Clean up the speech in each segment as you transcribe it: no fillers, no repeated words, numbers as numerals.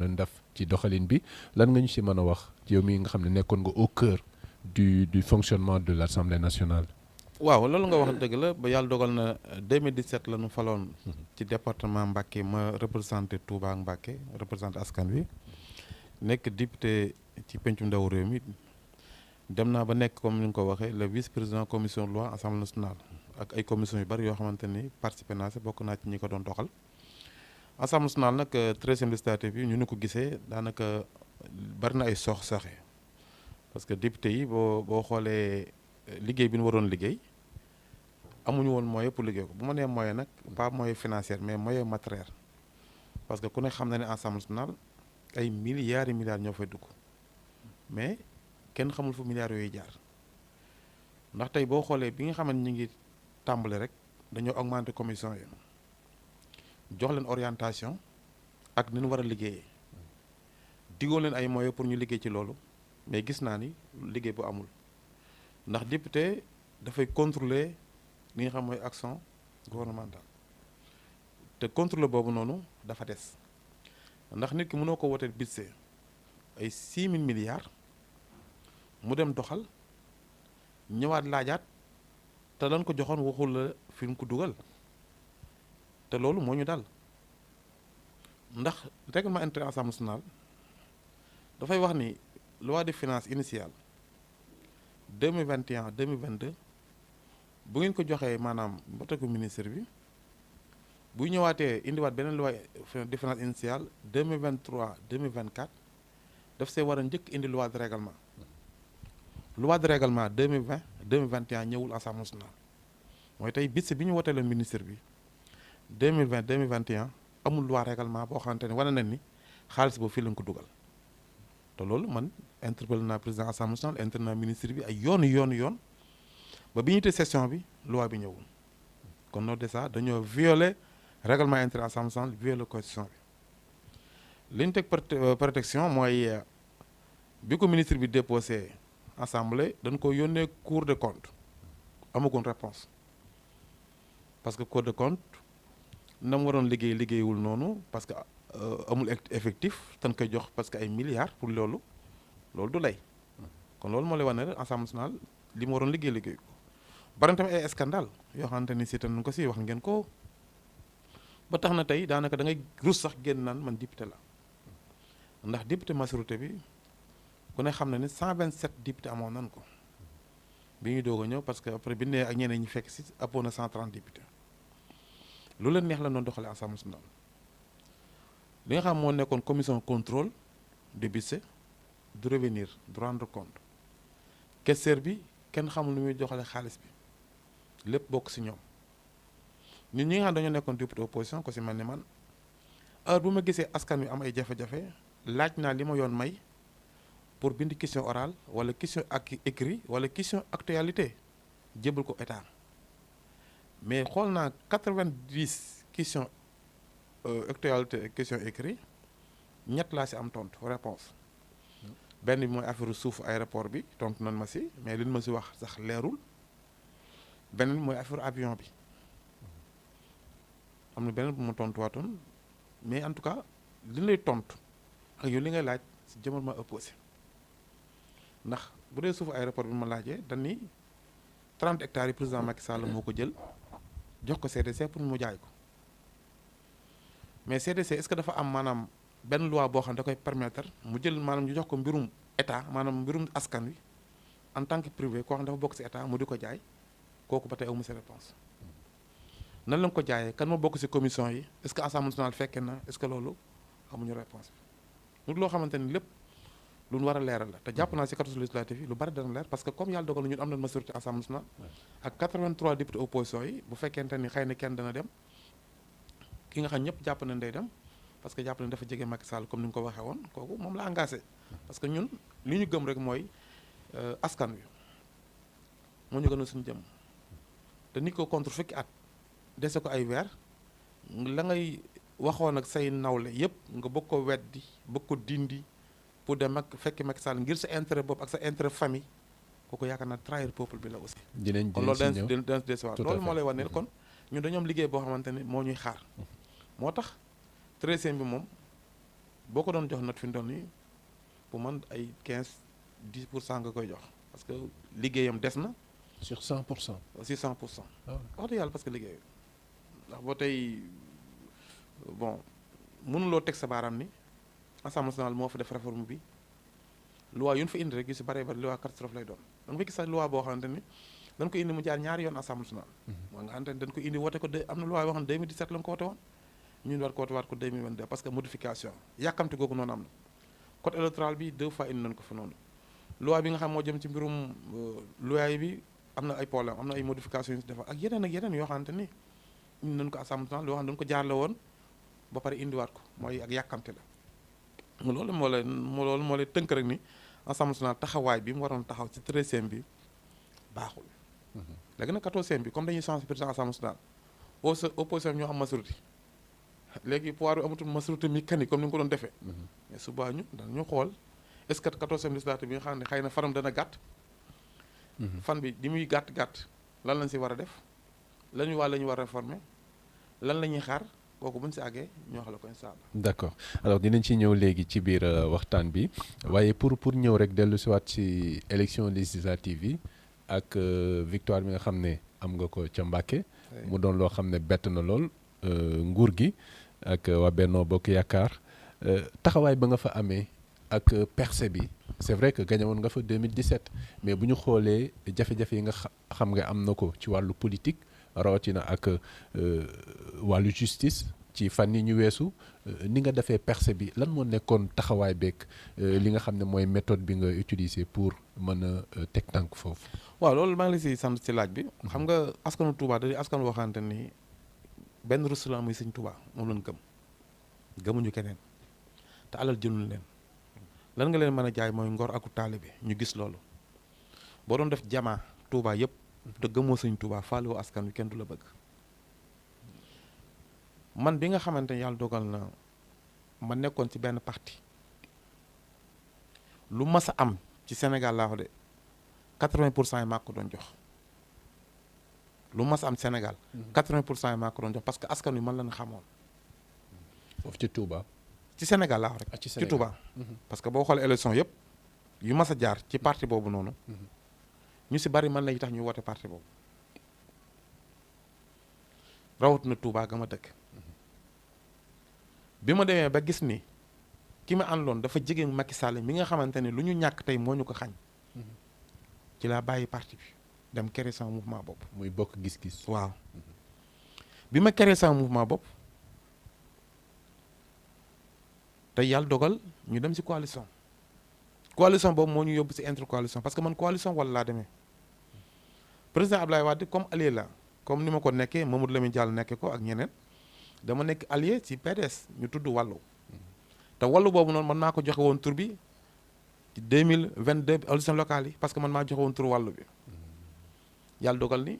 doon def ci doxalin bi lan nga ñu ci mën a wax yow mi nga xam ne nekkoon nga au cœur du fonctionnement de l'Assemblée nationale. waaw loolu nga wax dëgg la ba yàlla dogal na 2017 la ñu faloon ci département Mbacké ma représenté Touba ak Mbacké représenté askan wi nekk député ci pencum ndaw réew mi dem naa ba nekk comme ni nga ko waxee le vice-président commission de loi Assemblée nationale ak ay commission yu bari yoo xamante ni participé naa si bokk naa ci ñi ko doon doxal. Assemblée nationale nag 13e législative yi ñu ni ko gisee daanaka bari na ay soxe parce que député yi boo xoolee liggéey bi ñu waroon liggéey amuñu woon moyen pour liggéey ko bu ma nee moyen nag pas moyen financier mais moyen matériel parce que ku ne xam na ne Assemblée nationale ay milliards et milliards ñoo fay dugg mais kenn xamul fu milliards yooyu jaar ndax tey boo xoolee bi nga xam ne ñu ngi tàmbale rek dañoo augmenter commission yi jox leen orientation ak ni ñu war a liggéeyee diggoon leen ay moyens pour ñu liggéey ci loolu mais gis naa ni liggéey bu amul ndax député dafay contrôler li nga xam mooy action gouvernementale te contrôle boobu noonu dafa des ndax nit ki mënoo ko woteel budget ay 6 000 milliards mu dem doxal ñëwaat laajaat te lan ko joxoon waxul la fi mu ko dugal te loolu moo ñu dal ndax règlement intérieur Assemblée nationale dafay wax ni loi de finances initiale 2021 2022 bu ngeen ko joxee maanaam mbote ko ministre bi bu ñëwaatee indiwaat beneen loi de finances initiale 2023 2024 daf see war a njëkk indi loi de règlement 2020 2021 ñëwul Assemblée nationale mooy tey budget bi ñu wotee leen ministre bi 2020 2021 amul loi règlement boo xamante ne wane nañ ni xaalis boobu fii lañ ko dugal te loolu man interpellé naa président Assemblée nationale interpellé naa ministre bi ay yoon ba bi ñu te session bi loi bi ñëwul kon loolu déjà dañoo violer règlement intérieur Assemblée nationale violer constitution bi li ñu teg protection mooy bi ko ministre bi déposé assemblée dañ ko yónnee cour des comptes amagoon réponse parce que cour des comptes na mu waroon liggéeyul noonu parce que amul effectif tan koy jox parce que ay milliards pour loolu du lay kon loolu moo lay wane ne Assemblée nationale li mu waroon liggéey ko bari tamit ay scandale yoo xamante ni si tan ko si wax ngeen ko ba tax na tey daanaka da ngay rus sax génn naan man député la ndax député majorité bi ku ne xam na ni 127 député amoon nan ko bi ñu doog a ñëw parce que après bi nee ak ñeneen ñi fekk si appo na 130 député lu leen neex la doon doxalee Assemblée nationale li nga xam moo nekkoon commission contrôle du budget du revenir du rendre compte questeur bi kenn xamul nu muy doxalee xaalis bi lépp bokk si ñoom ñun ñi nga xam dañoo nekkoon député opposition ko si mel ni man heure bu ma gisee askan wi am ay jafe-jafe laaj naa li ma yoon may pour bind question orale wala question ak écrit wala question actualité jébal ko état mais xool naa 90 questions actualité ak question écrit ñett laa si am tontu réponse benn bi mooy affaire suuf aéroport bi tontu nan ma si mais li ma si wax sax leerul benn bi mooy affaire avion bi am na beneen bu ma tontuwaatoon mais en tout cas li lay tontu ak yow li ngay laaj si jëmal ma opposé ndax bu dee suufu aéroport bi ma laajee dañ ni 30 hectares yi président Macky Sall moo ko jël jox ko CDC pour mu jaay ko mais CDC est-ce que dafa am maanaam benn loi boo xam ne da koy permettre mu jël maanaam ñu jox ko mbirum état maanaam mbirum askan wi en tant que privé koo xam ne dafa bokk si état mu di ko jaay kooku ba tey amu si réponse nan lañ ko jaayee kan ma bokk si commission yi est-ce que Assemblée nationale fekkee na est-ce que loolu amuñu réponse bi loo xamante ni lépp lu ñu war a leeral la te jàpp naa si 14 législative yi lu bari dana leer parce que comme yàlla dogal na ñun am nañ majorité Assemblée nationale ak 83 députés opposition yi bu fekkente ni xëy na kenn dana dem ki nga xam ñëpp jàpp nañ day dem parce que jàpp nañ dafa jege Macky Sall comme ni nga ko waxee woon kooku moom la engagé parce que ñun li ñu gëm rek mooy askan wi moo ñu gën a suñu jëm te nit ko contre fukki at dese ko ay weer la ngay waxoon ak say nawle yëpp nga bëgg ko weddi bëgg ko dindi pour dem ak fekki Macky Sall ngir sa intérêt bopp ak sa intérêt famille kooku yaakaar naa trahir peuple bi la aussi. kon loolu dana desiwaat loolu moo lay wane ne kon ñun dañoo am liggéey boo xamante ne moo ñuy xaar moo tax 13e bi moom boo ko doon jox note fi mu toll nii pour man ay 15-10% nga koy jox parce que liggéeyam des na. sur 100%. si 100%. Ah ouais. wax dëgg yàlla parce que liggéey ndax boo tey bon mënuloo teg sa baaraam ni Assemblée nationale moo fa def réforme bi loi yu ñu fa indi rek yu si bëree bëri loi catastrophe lay doon da nga fa gis sax loi boo xamante ni dañ ko indi mu jaar ñaari yoon Assemblée nationale. moo nga xamante ni dañ ko indi wote ko am na loi yoo xam ne 2017 la nga ko wote woon ñun war ko wote waat ko 2022 parce que modification yàkkamti googu noonu am na code électoral bi 2 fois indi nañ ko fa noonu loi bi nga xam moo jëm ci mbirum loi bi am na ay problème am na ay modification yu si defar ak yeneen yoo xamante ni indi nañ ko Assemblée nationale yoo xam ne dañ ko jaarle woon ba pare indiwaat ko mooy ak yàkkamti la loolu moo lay tënk rek ni Assemblée nationale taxawaay bi mu waroon taxaw ci 13e bi baaxul. léegi nag 14e bi comme dañuy changer président Assemblée nationale opposition ñoo am majorité léegi pouvoir bi amatul majorité mécanique comme ni nga ko doon defee. mais suba ñu danañu xool est-ce que 14e législative bi nga xam ne xëy na fanam dana gàtt. fan bi di muy gàtt lan lañ si war a def la ñu war a réformer lan la ñuy xaar. kooku buñ si àggee ñoo xam la ko incha allah. d'accord alors dinañ ci ñëw léegi ci biir waxtaan bi waaye pour ñëw rek dellu si waat ci élection législative yi ak victoire bi nga xam ne am nga ko ca Mbacké mu doon loo xam ne bett na lool nguur gi ak waa Benno Bokk Yaakaar taxawaay ba nga fa amee ak percée bi c'est vrai que gagné woon nga fa 2017 mais bu ñu xoolee jafe-jafe yi nga xam nga am na ko ci wàllu politique rawatina ak wàllu justice ci fan yi ñu weesu ni nga defee percée bi lan moo nekkoon taxawaay beeg li nga xam ne mooy méthode bi nga utiliser pour mën a teg tànk foofu. waaw loolu maa ngi la si sant si laaj bi. xam nga askanu Touba da di askan woo xamante ni benn restaurant muy sëñ Touba moom lañ gëmuñu keneen te alal jëlul leen lan nga leen mën a jaay mooy ngor aku taalibe ñu gis loolu boo doon def jamaa Touba yëpp. te gëmoo sëñ Touba faaloo askan wi kenn du la bëgg man bi nga xamante ne yàlla dogal na ma nekkoon ci benn parti lu mas a am ci Sénégal laa wax de 80% yi maa ko doon jox lu mas a am Sénégal 80% yi maa ko doon jox parce que askan wi man lañ xamoon. foofu ci Touba. ci Sénégal laa wax rek. ci Touba. parce que boo xoolee élection yëpp yu mas a jaar ci parti boobu noonu. ñu si bari man lañu tax ñu woote parti boobu rawat na Touba ga ma dëkk bi ma demee ba gis ni ki ma àndoon dafa jege Macky Sall mi nga xamante ne lu ñu ñàkk tey moo ñu ko xañ ci laa bàyyi parti bi dem créer sama mouvement bopp. muy bokk gis-gis. waaw bi ma créer sama mouvement bopp te yàlla dogal ñu dem si coalition boobu moo ñu yóbbu si intercoalition parce que man coalition wala laa demee. président Abdoulaye Wade comme allié la comme ni ma ko nekkee Mamadou Lamine Diallo nekkee ko ak ñeneen dama nekk allié ci PDS ñu tudd wàllu te wàllu boobu noonu man maa ko joxe woon tur bi ci 2022 élections locales yi parce que man maa joxe woon tur wàllu bi yàlla dogal ni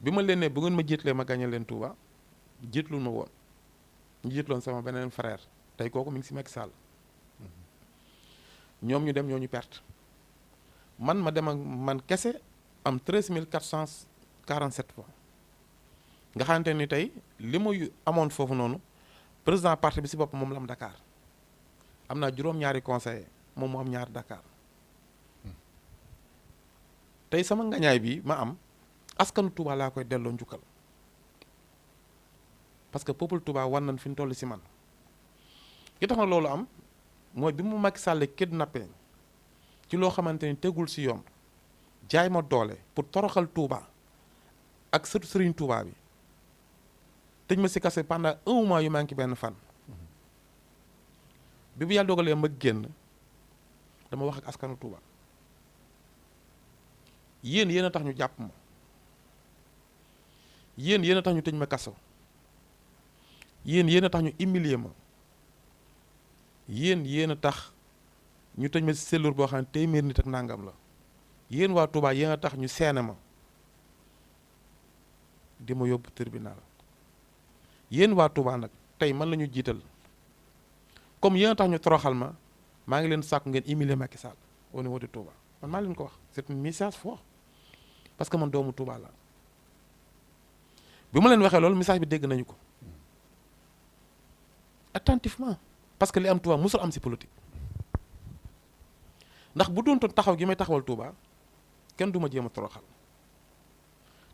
bi ma leen ne bu ngeen ma jiitlee ma gagné leen Touba jiitlu ma woon ñu jiitloon sama beneen frère tey kooku mi ngi ci Macky Sall ñoom ñu dem ñoo ñu perte man ma dem ak man kese. am 13 447 voix nga xamante ni tey li ma amoon foofu noonu président parti bi si bopp moom la am Dakar am naa juróom-ñaari conseiller moom mu am ñaari Dakar tey sama ngañaay bi ma am askanu Touba laa koy delloo njukkal parce que peuple Touba war nañ fi ñu toll si man ki tax na loolu am mooy bi mu Macky Sall kidnappé ci loo xamante ni tegul si yoon. jaay ma doole pour toroxal Touba ak sëtu Serigne Touba bi tëj ma si kase pendant 1 mois yu manqué benn fan bi bu yàlla dogalee ma génn dama wax ak askanu Touba yéen a tax ñu jàpp ma yéen a tax ñu tëj ma kaso yéen a tax ñu humilier ma yéen a tax ñu tëj ma si cellule boo xam ne téeméer nit ak nangam la yéen waa Touba yéen a tax ñu seene ma di ma yóbbu tribunal yéen waa Touba nag tey man la ñu jiital comme yéen a tax ñu toroxal ma maa ngi leen sàkku ngeen humilier Macky Sall au niveau de Touba man maa leen ko wax c'est un message fort parce que man doomu Touba la bi ma leen waxee loolu message bi dégg nañu ko attentivement parce que li am Touba musul am si politique ndax bu doon taxaw gi may taxawal Touba kenn du ma jéem a toroxal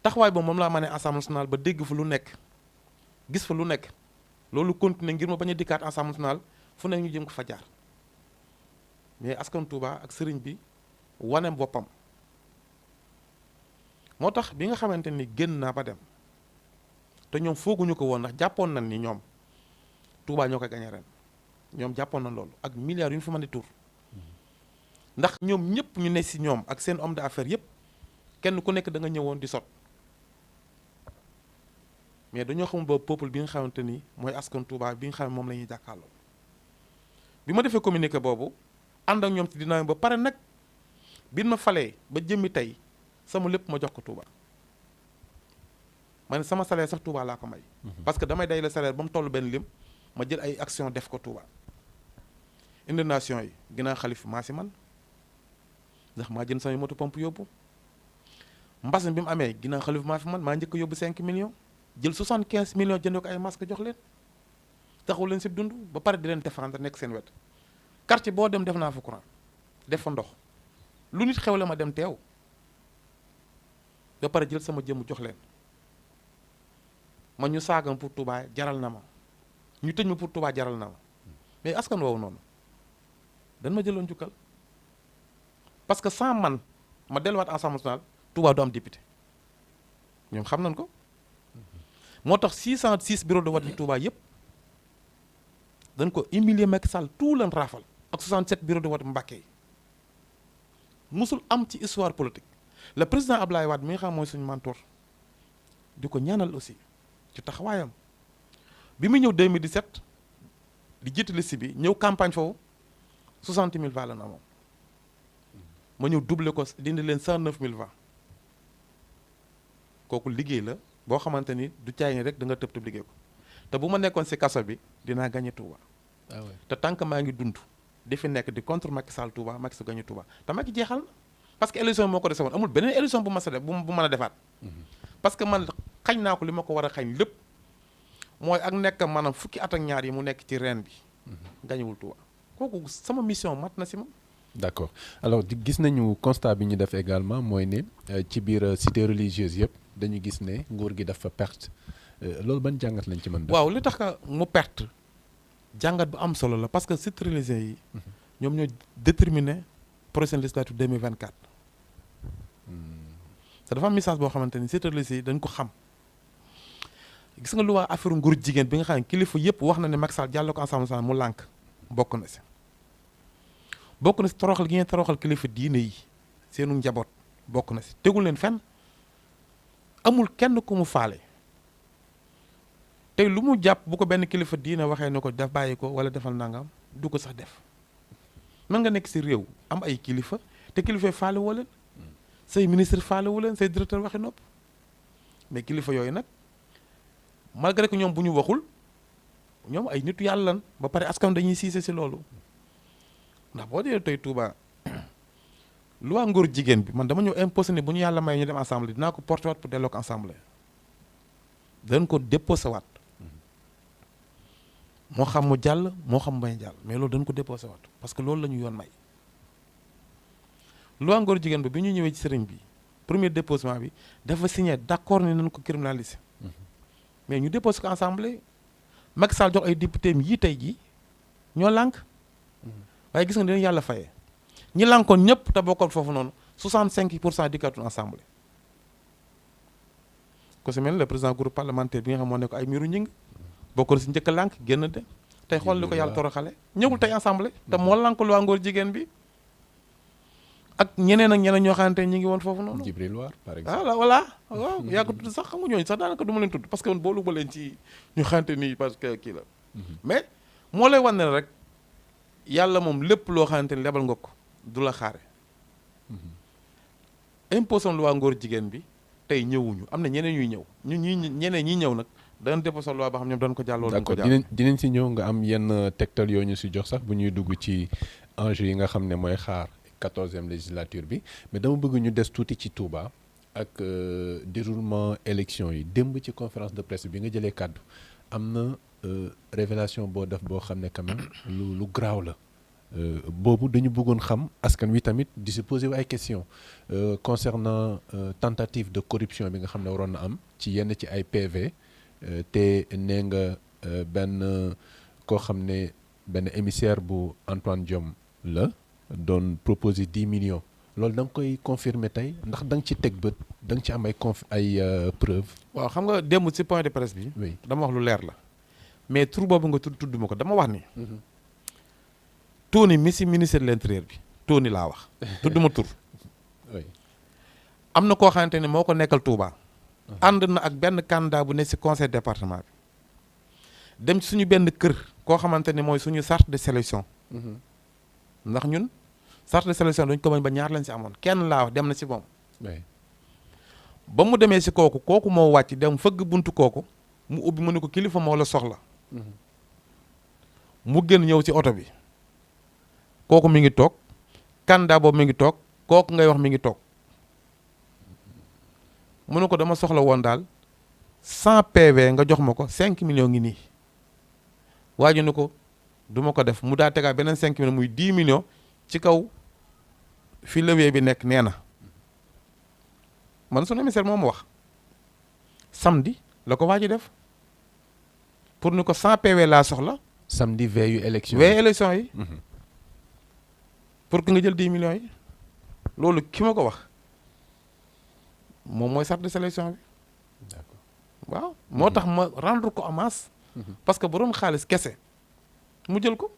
taxawaay boobu moom laa ma ne Assemblée nationale ba dégg fa lu nekk gis fa lu nekk loolu continuer ngir ma bañ a dikkaat Assemblée nationale fu nekk ñu jëm ko fa jaar mais askan Touba ak sëriñ bi wane boppam moo tax bi nga xamante ni génn naa ba dem te ñoom fooguñu ko woon ndax jàppoon nañ ni ñoom Touba ñoo koy gañe ren ñoom jàppoon na loolu ak milliards yu ñu fa mën di tur ndax ñoom ñëpp ñu ne si ñoom ak seen homme d'affaires yëpp kenn ku nekk da nga ñëwoon di sot mais dañoo xamul boobu peuple bi nga xamante ni mooy askan Touba bi nga xam ne moom la ñuy jàkkaarloo bi ma defee communiqué boobu ànd ak ñoom ci dina ba pare nag bi ma falee ba jëmmi tey sama lépp ma jox ko Touba ma ne sama salaire sax Touba laa ko may. parce que damay day la salaire ba mu toll benn lim ma jël ay action def ko Touba. inondation yi ginnaaw xalif maa si man ndax maa jënd samay moto pompe yóbbu mbas mi bi mu amee ginnaaw xalif maa fi man maa njëkk a yóbbu 5 millions jël 75 millions jënd ko ay masque jox leen taxaw leen si dund ba pare di leen défendre nekk seen wet quartier boo dem def naa fa courant def fa ndox lu nit xew la ma dem teew ba pare jël sama jëmm jox leen ma ñu saagam pour Touba jaral na ma ñu tëj ma pour Touba jaral na ma mais askan woowu noonu dañ ma jëloon jukkal parce que sans man ma delluwaat Assemblée nationale Touba du am député ñoom xam nañ ko moo tax 606 bureau de vote yi Touba yëpp dañ ko humilier Macky Sall tout leen raafal ak 67 bureau de vote Mbacké yi musul am ci histoire politique le président Ablaye Wade mi nga xam mooy suñu mentor di ko ñaanal aussi ci taxawaayam bi mu ñëw 2017 di jiitu liste bi ñëw campagne foofu 60 000 voix la na moom ma ñëw doublé ko dindi leen 109 000 voix kooku liggéey la boo xamante ni du caay ni rek da nga tëb tëb liggéey ko te bu ma nekkoon si kaso bi dinaa gagné Touba. Ah ouais. Te tant que maa ngi dund di fi nekk di contre Macky Sall Touba Macky Sall gagné Touba te Macky jeexal na parce que élection moo ko dese woon amul beneen élection bu ma sa def bu mën a defaat. parce que man xañ naa ko li ma ko war a xañ lépp mooy ak nekk maanaam fukki at ak ñaar yi mu nekk ci reen bi. gañewul Touba kooku sama mission mat na si ma. d'accord alors gis nañu constat bi ñu def également mooy ne ci biir cité religieuse yëpp dañu gis ne nguur gi dafa perte loolu ban jàngat lañ ci mën def. waaw li tax ka mu perte jàngat bu am solo la parce que cité religieuse yi. ñoom ñoo déterminer prochaine législature 2024. te dafa am message boo xamante ni cité religieuse yi dañ ko xam gis nga lu waa affaire nguur jigéen bi nga xam ne kilifa yëpp wax na ne Macky Sall jàll ko Assemblée mu lànk bokk na si. bokk na si toroxal gi ngeen toroxal kilifa diine yi seenu njaboot bokk na si tegul leen fenn amul kenn ku mu faale tey lu mu jàpp bu ko benn kilifa diine waxee ne ko def bàyyi ko wala defal nangam du ko sax def mën nga nekk si réew am ay kilifa te kilifa faale woo leen say ministre faale wu leen say directeur waxi nopp mais kilifa yooyu nag malgré que ñoom bu ñu waxul ñoom ay nitu yàlla lan ba pare askan dañuy siise si loolu ndax boo dee tey Touba loi ngóor jigéen bi man dama ñëw imposé ne bu ñu yàlla may ñu dem assemblée dinaa ko porté waat pour delloo ko assemblée dañ ko déposé waat moo xam mu jàll moo xam mu bañ jàll mais loolu dañ ko déposé waat parce que loolu la ñu yoon may loi ngóor jigéen bi ñu ñëwee ci sëriñ bi premier déposement bi dafa signé d'accord ni nañ ko criminaliser mais ñu déposé ko assemblée Macky Sall jox ay député yi tey jii ñoo lànk waaye gis nga dinañ yàlla fayee ñi lànkoon ñëpp te bokkoon foofu noonu 65% dikkatuñ assemblée ko si mel le président groupe parlementaire bi nga xam moo nekk ay miiru ñing bokkoon si njëkk a lànk génn de tey xool li ko yàlla toroxale ñëwul tey assemblée te moo lànk loi ngóor jigéen bi ak ñeneen ak ñeneen ñoo xamante ñi ngi woon foofu noonu. Djibril War par exemple. voilà waaw yaa ko tudd sax xam nga ñooñu sax daanaka du ma leen tudd parce que man boolu ba leen ci ñu xamante nii parce que kii la mais moo lay wan ne rek yàlla moom lépp loo xamante ni lebal nga ko du la xaare imposition loi ngóor jigéen bi tey ñëwuñu am na ñeneen ñuy ñëw ñeneen ñi ñëw nag danañ déposé loi boo xam ñoom dañ ko jàll. d'accord dinañ si ñëw nga am yenn tegtal yoo ñu si jox sax bu ñuy dugg ci enjeu yi nga xam ne mooy xaar 14e législature bi mais dama bëgg ñu des tuuti ci Touba ak déroulement élection yi démb ci conférence de presse bi nga jëlee kàddu am na révélation boo def boo xam ne quand même lu graaw la boobu dañu bëggoon xam askan wi tamit di se poser ay questions concernant tentative de corruption bi nga xam ne waroon na am ci yenn ci ay PV te nee nga benn koo xam ne benn émissaire bu Antoine Diome la doon proposer 10 millions loolu da nga koy confirmer tey ndax da nga ci teg bët da nga ci am ay preuve. waaw xam nga démb ci point de presse bi. oui dama wax lu leer la. mais tur boobu nga tudd ma ko dama wax ni. Tony mi ci ministère de l'intérieur bi Tony laa wax. tudd ma tur. oui am na koo xamante ne moo ko nekkal Touba. ànd na ak benn candidat bu ne ci conseil département bi. dem ci suñu benn kër koo xamante ne mooy suñu charte de sélection. ndax ñun charte de sélection dañ ko bañ ba ñaar lañ ci amoon kenn laa wax dem na ci moom. ba mu demee ci kooku moo wàcc dem fëgg buntu kooku mu ubbi mu ne ko kilifa moo la soxla. mu génn ñëw ci oto bi kooku mi ngi toog candidat boobu mi ngi toog kooku ngay wax mi ngi toog mu ne ko dama soxla woon daal 100 PV nga jox ma ko 5 millions ngi nii waaju ne ko du ma ko def mu daa tegaat beneen 5 millions muy 10 millions ci kaw fi levier bi nekk nee na man sunu émissaire moom wax samedi la ko waaju def pour ni ko 100 PV laa soxla. samedi veille élection yi. pour que nga jël 10 millions yi. loolu ki ma ko wax moom mooy charte de sélection bi. d'accord waaw moo tax ma rendre ko hommage. parce que bu doon xaalis kese mu jël ko.